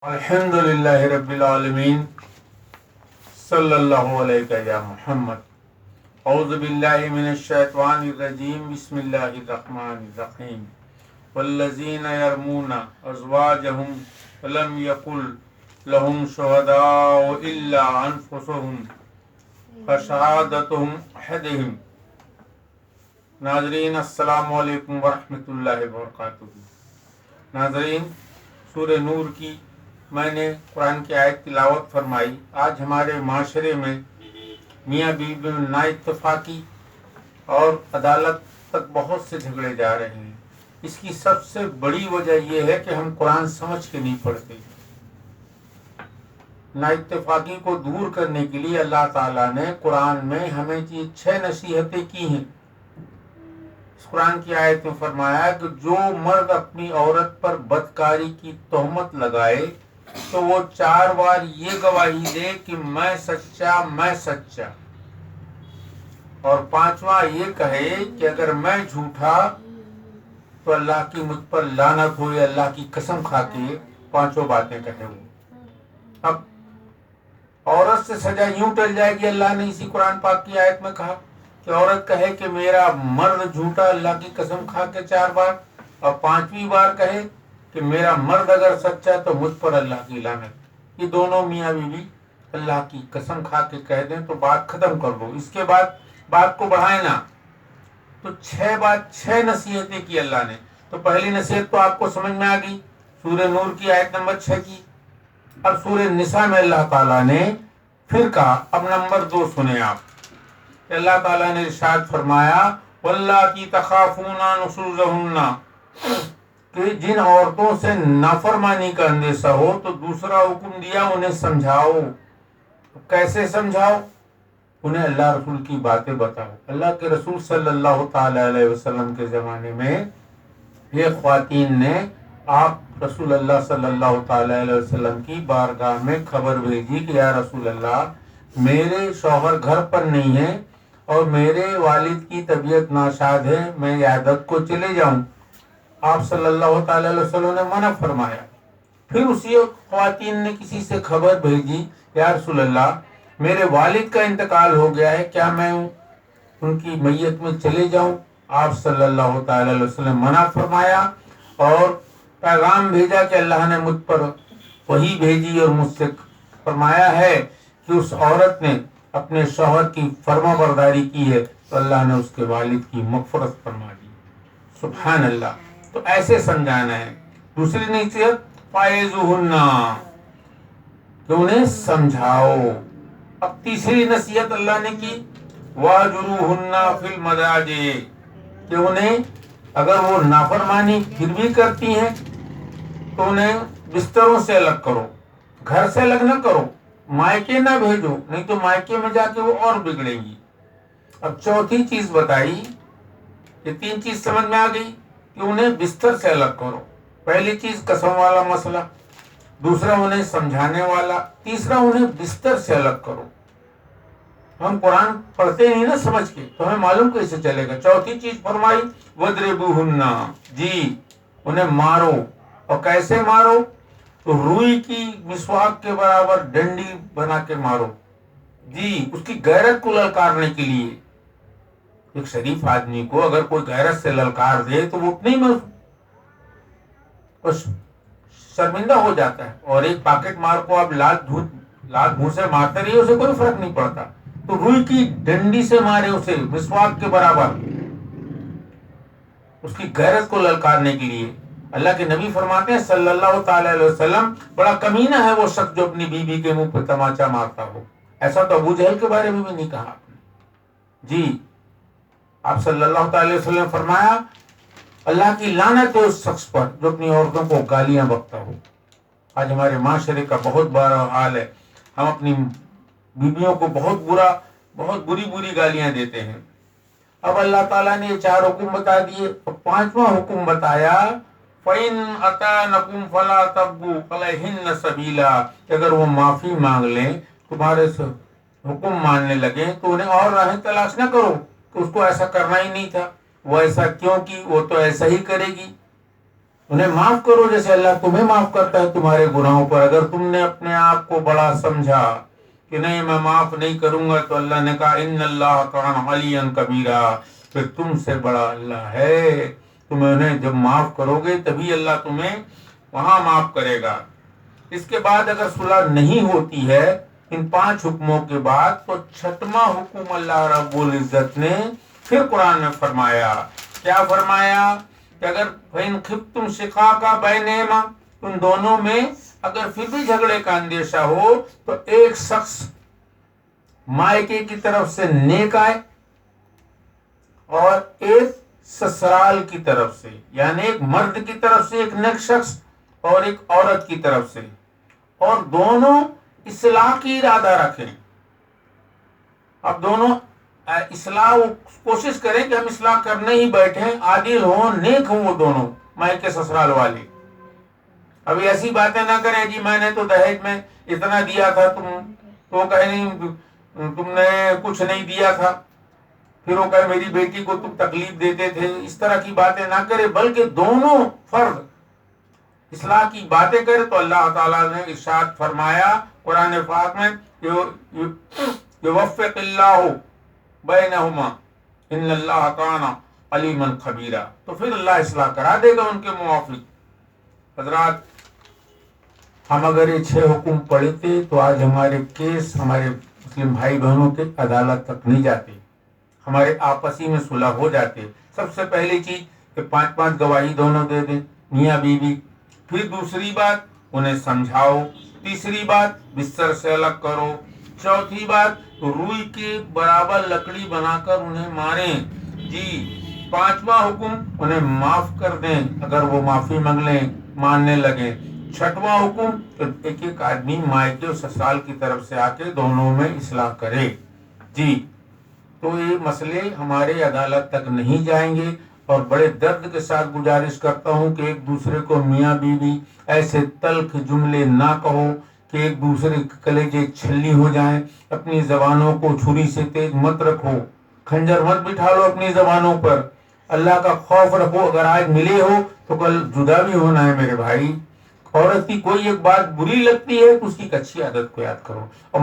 الحمد للہ رب العالمین صلی اللہ علیہ یا محمد اعوذ باللہ من الشیطان الرجیم بسم اللہ الرحمن الرحیم والذین یرمون ازواجہم ولم یکن لہم شہداء الا انفسہم فشہادتہم احدہم۔ ناظرین السلام علیکم ورحمۃ اللہ وبرکاتہ۔ ناظرین، سورہ نور کی میں نے قرآن کی آیت تلاوت فرمائی۔ آج ہمارے معاشرے میں میاں بیوی میں نا اتفاقی اور عدالت تک بہت سے جھگڑے جا رہے ہیں۔ اس کی سب سے بڑی وجہ یہ ہے کہ ہم قرآن سمجھ کے نہیں پڑھتے۔ نا اتفاقی کو دور کرنے کے لیے اللہ تعالیٰ نے قرآن میں ہمیں 6 نصیحتیں کی ہیں۔ اس قرآن کی آیت میں فرمایا کہ جو مرد اپنی عورت پر بدکاری کی تہمت لگائے تو وہ 4 بار یہ گواہی دے کہ میں سچا، اور 5واں یہ کہے کہ اگر میں جھوٹا تو اللہ کی مجھ پر لعنت ہو، یا اللہ کی قسم کھا کے 5 باتیں کہے وہ۔ اب عورت سے سزا یوں ٹل جائے گی، اللہ نے اسی قرآن پاک کی آیت میں کہا کہ عورت کہے کہ میرا مرد جھوٹا اللہ کی قسم کھا کے 4 بار، اور 5ویں بار کہے کہ میرا مرد اگر سچا تو مجھ پر اللہ کی لعنت۔ یہ دونوں میاں بیوی اللہ کی قسم کھا کے کہہ دیں تو بات ختم کر دو، اس کے بعد بات کو بڑھائے نا۔ تو 6 نصیحتیں کی اللہ نے۔ تو پہلی نصیحت تو آپ کو سمجھ میں آ گئی، سورہ نور کی آیت نمبر 6 کی۔ اب سورہ نساء میں اللہ تعالیٰ نے پھر کہا، اب نمبر 2 سنیں آپ۔ اللہ تعالیٰ نے ارشاد فرمایا واللاتی تخافون نشوزہن، کہ جن عورتوں سے نافرمانی کا اندیشہ ہو تو دوسرا حکم دیا انہیں سمجھاؤ۔ کیسے سمجھاؤ؟ انہیں اللہ رسول کی باتیں بتاؤ۔ اللہ کے رسول صلی اللہ تعالی علیہ وسلم کے زمانے میں ایک خواتین نے آپ رسول اللہ صلی اللہ تعالی علیہ وسلم کی بارگاہ میں خبر بھیجی کہ یا رسول اللہ، میرے شوہر گھر پر نہیں ہے اور میرے والد کی طبیعت ناساز ہے، میں عیادت کو چلے جاؤں۔ آپ صلی اللہ تعالی علیہ وسلم نے منع فرمایا۔ پھر اسی خواتین نے کسی سے خبر بھیجی، یا رسول اللہ، میرے والد کا انتقال ہو گیا ہے، کیا میں ان کی میت میں چلے جاؤں؟ آپ صلی اللہ تعالی علیہ وسلم منع فرمایا اور پیغام بھیجا کہ اللہ نے مجھ پر وحی بھیجی اور مجھ سے فرمایا ہے کہ اس عورت نے اپنے شوہر کی فرما برداری کی ہے تو اللہ نے اس کے والد کی مغفرت فرما دی۔ سبحان اللہ۔ تو ایسے سمجھانا ہے۔ دوسری نصیحت فائزوہن، کہ انہیں سمجھاؤ۔ اب تیسری نصیحت اللہ نے کی واجروہن فی المضاجع، کہ انہیں اگر وہ نافرمانی پھر بھی کرتی ہیں تو انہیں بستروں سے الگ کرو، گھر سے الگ نہ کرو، مائکے نہ بھیجو، نہیں تو مائکے میں جا کے وہ اور بگڑیں گی۔ اب چوتھی چیز بتائی، یہ 3 چیز سمجھ میں آ گئی کہ انہیں بستر سے الگ کرو۔ پہلی چیز قسم والا مسئلہ، دوسرا انہیں سمجھانے والا، تیسرا انہیں بستر سے الگ کرو۔ ہم قرآن پڑھتے نہیں نا سمجھ کے، تو ہمیں معلوم کیسے چلے گا؟ چوتھی چیز فرمائی وَاضْرِبُوهُنَّ، جی انہیں مارو۔ اور کیسے مارو؟ تو روئی کی مسواک کے برابر ڈنڈی بنا کے مارو، جی اس کی غیرت کو للکارنے کے لیے۔ ایک شریف آدمی کو اگر کوئی غیرت سے للکار دے تو وہ اتنے ہی شرمندہ ہو جاتا ہے، اور ایک پاکٹ مار کو آپ لات بھون سے مارتے رہیے، اسے کوئی فرق نہیں پڑتا۔ تو روئی کی ڈنڈی سے مارے اسے مسواک کے برابر، اس کی غیرت کو للکارنے کے لیے۔ اللہ کے نبی فرماتے ہیں صلی اللہ تعالی علیہ وسلم، بڑا کمینہ ہے وہ شخص جو اپنی بیوی کے منہ پہ تماچا مارتا ہو۔ ایسا تو ابو جہل کے بارے میں بھی نہیں کہا آپ نے، جی آپ صلی اللہ تعالی وسلم نے فرمایا اللہ کی لعنت ہے اس شخص پر جو اپنی عورتوں کو گالیاں بکتا ہو۔ آج ہمارے معاشرے کا بہت بڑا حال ہے، ہم اپنی بیویوں کو بہت بری گالیاں دیتے ہیں۔ اب اللہ تعالیٰ نے یہ 4 حکم بتا دیے، اور 5واں حکم بتایا فَإِنْ أَطَاعْنَكُمْ فَلَا تَبْغُوا عَلَيْهِنَّ سَبِيلًا، کہ اگر وہ معافی مانگ لیں، تمہارے سے حکم ماننے لگیں تو انہیں اور راہیں تلاش نہ کرو کہ اس کو ایسا کرنا ہی نہیں تھا، وہ ایسا کیوں کی، وہ تو ایسا ہی کرے گی۔ انہیں معاف کرو جیسے اللہ تمہیں معاف کرتا ہے تمہارے گناہوں پر. اگر تم نے اپنے آپ کو بڑا سمجھا کہ نہیں میں معاف نہیں کروں گا، تو اللہ نے کہا ان اللہ کان علیا کبیرا، پھر تم سے بڑا اللہ ہے. تم انہیں جب معاف کرو گے تبھی اللہ تمہیں وہاں معاف کرے گا. اس کے بعد اگر صلح نہیں ہوتی ہے ان 5 حکموں کے بعد، تو 6واں حکم اللہ رب العزت نے پھر قرآن میں فرمایا. کیا فرمایا کہ اگر فَإِنْ خِفْتُمْ شِقَاقَ بَيْنِهِمَا، ان دونوں میں اگر پھر بھی جھگڑے کا اندیشہ ہو تو ایک شخص مائکے کی طرف سے نیک آئے اور ایک سسرال کی طرف سے، یعنی ایک مرد کی طرف سے ایک نیک شخص اور ایک عورت کی طرف سے، اور دونوں اصلاح کی ارادہ رکھیں. اب دونوں اصلاح کوشش کریں کہ ہم اصلاح کرنے ہی بیٹھیں، عادل ہوں، نیک ہوں وہ دونوں مائکے سسرال والے. ابھی ایسی باتیں نہ کریں جی میں نے تو دہیج میں اتنا دیا تھا، تم تو کہیں نہیں تم نے کچھ نہیں دیا تھا، پھر وہ کہے میری بیٹی کو تم تکلیف دیتے تھے. اس طرح کی باتیں نہ کرے، بلکہ دونوں فرد اصلاح کی باتیں کرے. تو اللہ تعالیٰ نے ارشاد فرمایا قرآن پاک میں یوفق اللہ بینہما ان اللہ کان علیما خبیرا، تو پھر اللہ اصلاح کرا دے گا ان کے موافق. حضرات، ہم اگر یہ 6 حکم پڑھتے تو آج ہمارے کیس ہمارے مسلم بھائی بہنوں کے عدالت تک نہیں جاتے، ہمارے آپسی میں صلح ہو جاتے. سب سے پہلی چیز کہ 5 گواہی دونوں دے دیں، میاں بیوی. پھر دوسری بات انہیں سمجھاؤ. تیسری بات بستر سے الگ کرو. چوتھی بات روئی کی برابر لکڑی بنا کر انہیں ماریں. جی 5واں حکم انہیں معاف کر دیں اگر وہ معافی مانگ لیں، ماننے لگیں. 6واں حکم ایک ایک آدمی مائکے اور سسرال کی طرف سے آ کے دونوں میں اصلاح کرے. جی تو یہ مسئلے ہمارے عدالت تک نہیں جائیں گے. اور بڑے درد کے ساتھ گزارش کرتا ہوں کہ ایک دوسرے کو میاں بیوی ایسے تلخ جملے نہ کہو کہ ایک دوسرے کے کلیجے چھلی ہو جائیں. اپنی زبانوں کو چھری سے تیز مت رکھو، کھنجر مت بٹھا لو اپنی زبانوں پر. اللہ کا خوف رکھو. اگر آج ملے ہو تو کل جدا بھی ہونا ہے میرے بھائی. عورت کی کوئی ایک بات بری لگتی ہے تو اس کی ایک اچھی عادت کو یاد کرو. اور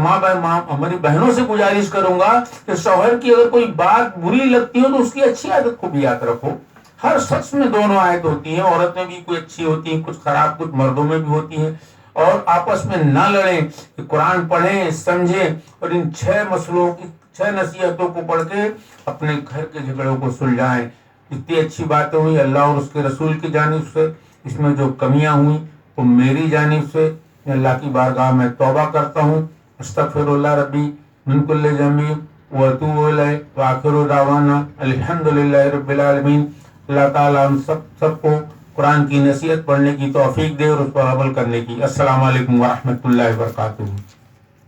ہماری بہنوں سے گزارش کروں گا کہ شوہر کی اگر کوئی بات بری لگتی ہو تو اس کی اچھی عادت کو بھی یاد رکھو. ہر شخص میں دونوں آیت ہوتی ہیں، عورت میں بھی کوئی اچھی ہوتی ہیں، کچھ خراب، کچھ مردوں میں بھی ہوتی ہیں. اور آپس میں نہ لڑیں، کہ قرآن پڑھیں، سمجھیں اور ان 6 مسئلوں کی 6 نصیحتوں کو پڑھ کے اپنے گھر کے جھگڑوں کو سلجھائیں. اتنی اچھی باتیں ہوئی اللہ اور اس کے رسول کی جانب سے، اس میں جو کمیاں ہوئیں تو میری جانب سے میں اللہ کی بارگاہ میں توبہ کرتا ہوں. استغفر اللہ ربی من کل ذنب واتوب الیہ وآخر دعوانا الحمدللہ رب العالمین. اللہ تعالیٰ ہم سب کو قرآن کی نصیحت پڑھنے کی توفیق دے اور اس پر عمل کرنے کی. السلام علیکم ورحمۃ اللہ وبرکاتہ.